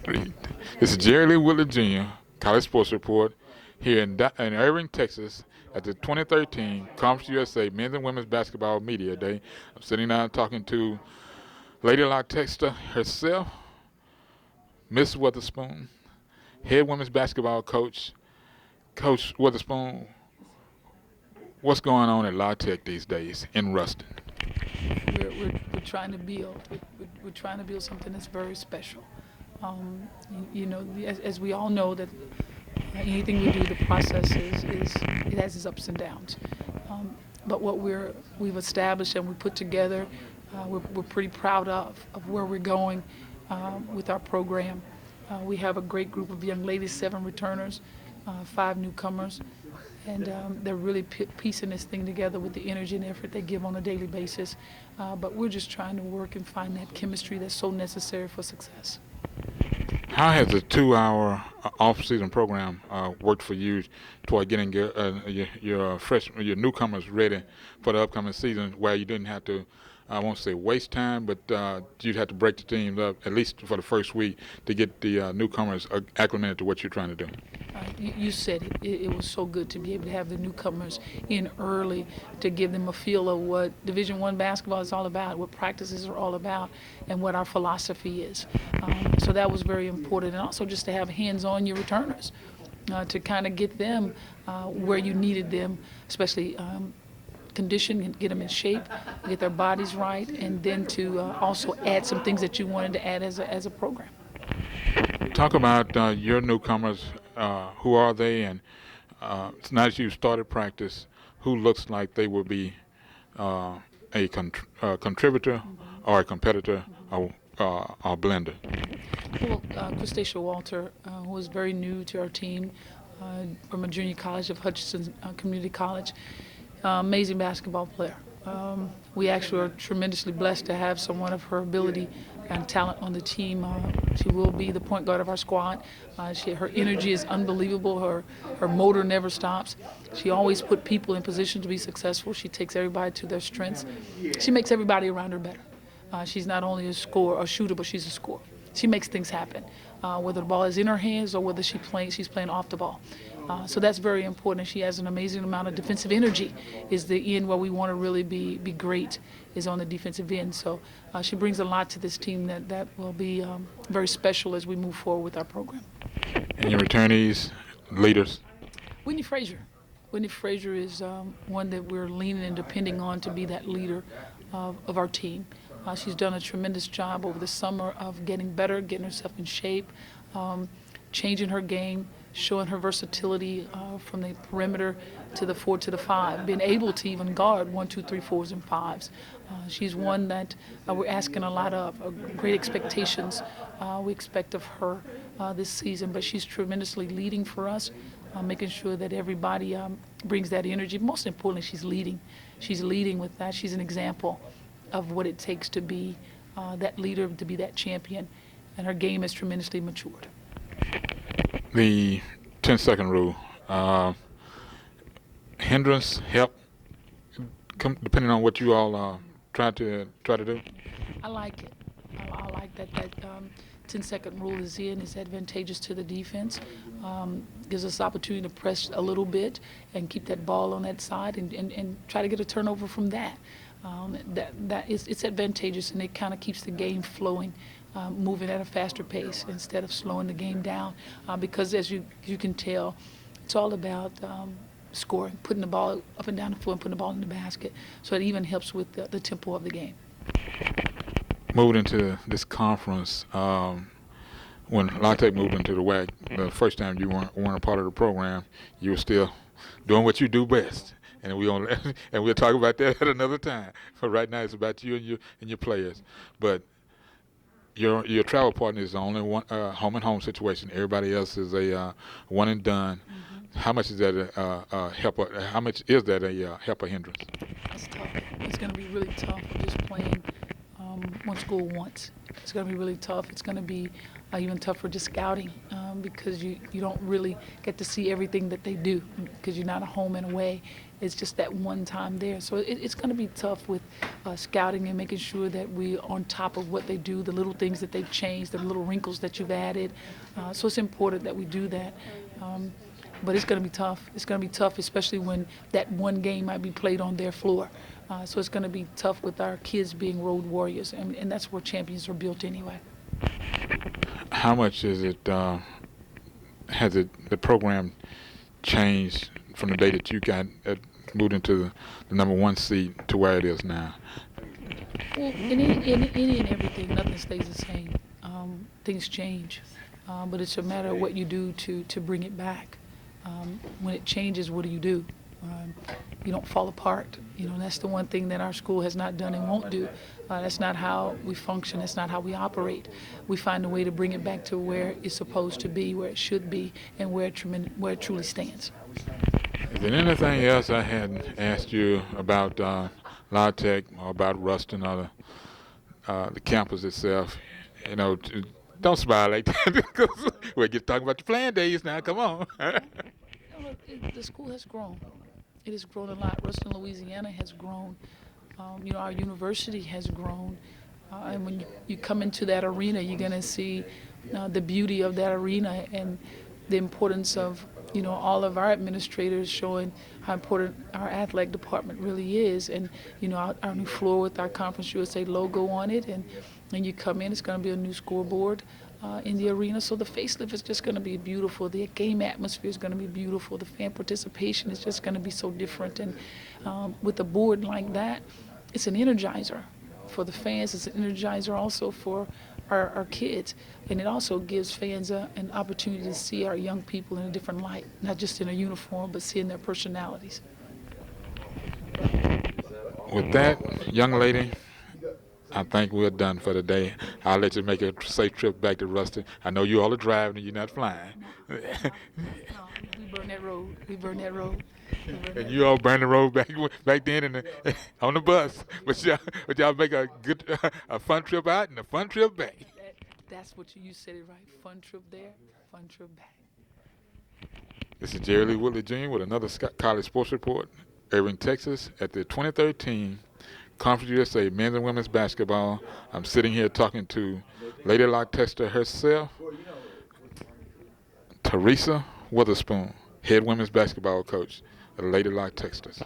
This is Jerry Lee Woodley Jr., College Sports Report, here in Irving, Texas, at the 2013 Conference USA Men's and Women's Basketball Media Day. I'm sitting down talking to Lady Lock Techster herself, Miss Weatherspoon, head women's basketball coach. Coach Weatherspoon, what's going on at La Tech these days in Ruston? We're trying to build. We're trying to build something that's very special. As we all know that anything we do, the process is it has its ups and downs. But what we've established and we put together, we're pretty proud of where we're going with our program. We have a great group of young ladies, 7 returners, 5 newcomers, and they're really piecing this thing together with the energy and effort they give on a daily basis. But we're just trying to work and find that chemistry that's so necessary for success. How has the 2-hour off-season program worked for you toward getting your newcomers ready for the upcoming season, where you didn't have to, I won't say waste time, but you'd have to break the teams up at least for the first week to get the newcomers acclimated to what you're trying to do? You said it. It was so good to be able to have the newcomers in early to give them a feel of what Division I basketball is all about, what practices are all about, and what our philosophy is. So that was very important. And also just to have hands-on your returners to kind of get them where you needed them, especially condition and get them in shape, get their bodies right, and then to also add some things that you wanted to add as a program. Talk about your newcomers. Who are they? And now that you've started practice, who looks like they will be a contributor or a competitor or a blender? Well, Christacia Walter, who is very new to our team from a junior college of Hutchinson Community College, amazing basketball player. We actually are tremendously blessed to have someone of her ability and talent on the team. She will be the point guard of our squad. Her energy is unbelievable. Her motor never stops. She always put people in position to be successful. She takes everybody to their strengths. She makes everybody around her better. She's not only a shooter, but she's a scorer. She makes things happen, whether the ball is in her hands or whether she's playing off the ball. So that's very important. She has an amazing amount of defensive energy. Is the end where we want to really be great is on the defensive end. So she brings a lot to this team that will be very special as we move forward with our program. And your returnees, leaders? Whitney Frazier. Whitney Frazier is one that we're leaning and depending on to be that leader of our team. She's done a tremendous job over the summer of getting better, getting herself in shape, changing her game, showing her versatility from the perimeter to the 4 to the 5, being able to even guard 1, 2, 3, 4s and 5s. She's one that we're asking a lot of, great expectations we expect of her this season, but she's tremendously leading for us, making sure that everybody brings that energy. Most importantly, she's leading. She's leading with that. She's an example of what it takes to be that leader, to be that champion, and her game has tremendously matured. The 10-second rule, hindrance, help, depending on what you all try to do. I like it. I like that 10-second rule is in. It's advantageous to the defense. Gives us opportunity to press a little bit and keep that ball on that side and try to get a turnover from that. It's advantageous, and it kind of keeps the game flowing. Moving at a faster pace instead of slowing the game down, because as you can tell, it's all about scoring, putting the ball up and down the floor and putting the ball in the basket. So it even helps with the tempo of the game. Moving into this conference, when La Tech moved into the WAC, the first time you weren't a part of the program, you were still doing what you do best. And we'll talk about that at another time. But right now it's about you and your players. But your travel partner is the only one home and home situation. Everybody else is a one and done. Mm-hmm. How much is that a help? How much is that a help or hindrance? It's tough. It's going to be really tough just playing one school once. It's going to be really tough. It's going to be even tougher just scouting because you don't really get to see everything that they do because you're not a home and away. It's just that one time there. So it's going to be tough with scouting and making sure that we're on top of what they do, the little things that they've changed, the little wrinkles that you've added. So it's important that we do that. But it's going to be tough. It's going to be tough, especially when that one game might be played on their floor. So it's going to be tough with our kids being road warriors, and that's where champions are built anyway. How much is it? Has the program changed from the day that you got moved into the number one seed to where it is now? Well, in any and everything, nothing stays the same. Things change, but it's a matter of what you do to bring it back. When it changes, what do? You don't fall apart. That's the one thing that our school has not done and won't do. That's not how we function. That's not how we operate. We find a way to bring it back to where it's supposed to be, where it should be, and where it truly stands. Is there anything else I hadn't asked you about La Tech or about Ruston or the campus itself? Don't smile like that because we're just talking about your playing days now. Come on. The school has grown. It has grown a lot. Ruston, Louisiana has grown. Our university has grown. And when you come into that arena, you're going to see the beauty of that arena and the importance of, all of our administrators showing how important our athletic department really is. And, our new floor with our Conference USA logo on it. And you come in, it's going to be a new scoreboard in the arena. So the facelift is just going to be beautiful. The game atmosphere is going to be beautiful. The fan participation is just going to be so different. And with a board like that, it's an energizer for the fans. It's an energizer also for our kids. And it also gives fans an opportunity to see our young people in a different light, not just in a uniform, but seeing their personalities. With that, young lady, I think we're done for the day. I'll let you make a safe trip back to Ruston. I know you all are driving and you're not flying. No, we burn that road. We burn that road. And you all burn the road back then on the bus. But y'all make a good, a fun trip out and a fun trip back. That's what you said it right. Fun trip there, fun trip back. This is Jerry Lee Woodley Jr. with another college sports report. Irving, Texas, at the 2013 Conference USA men's and women's basketball. I'm sitting here talking to Lady Lock Techster herself, Teresa Weatherspoon, head women's basketball coach of the Lady Lock Techsters.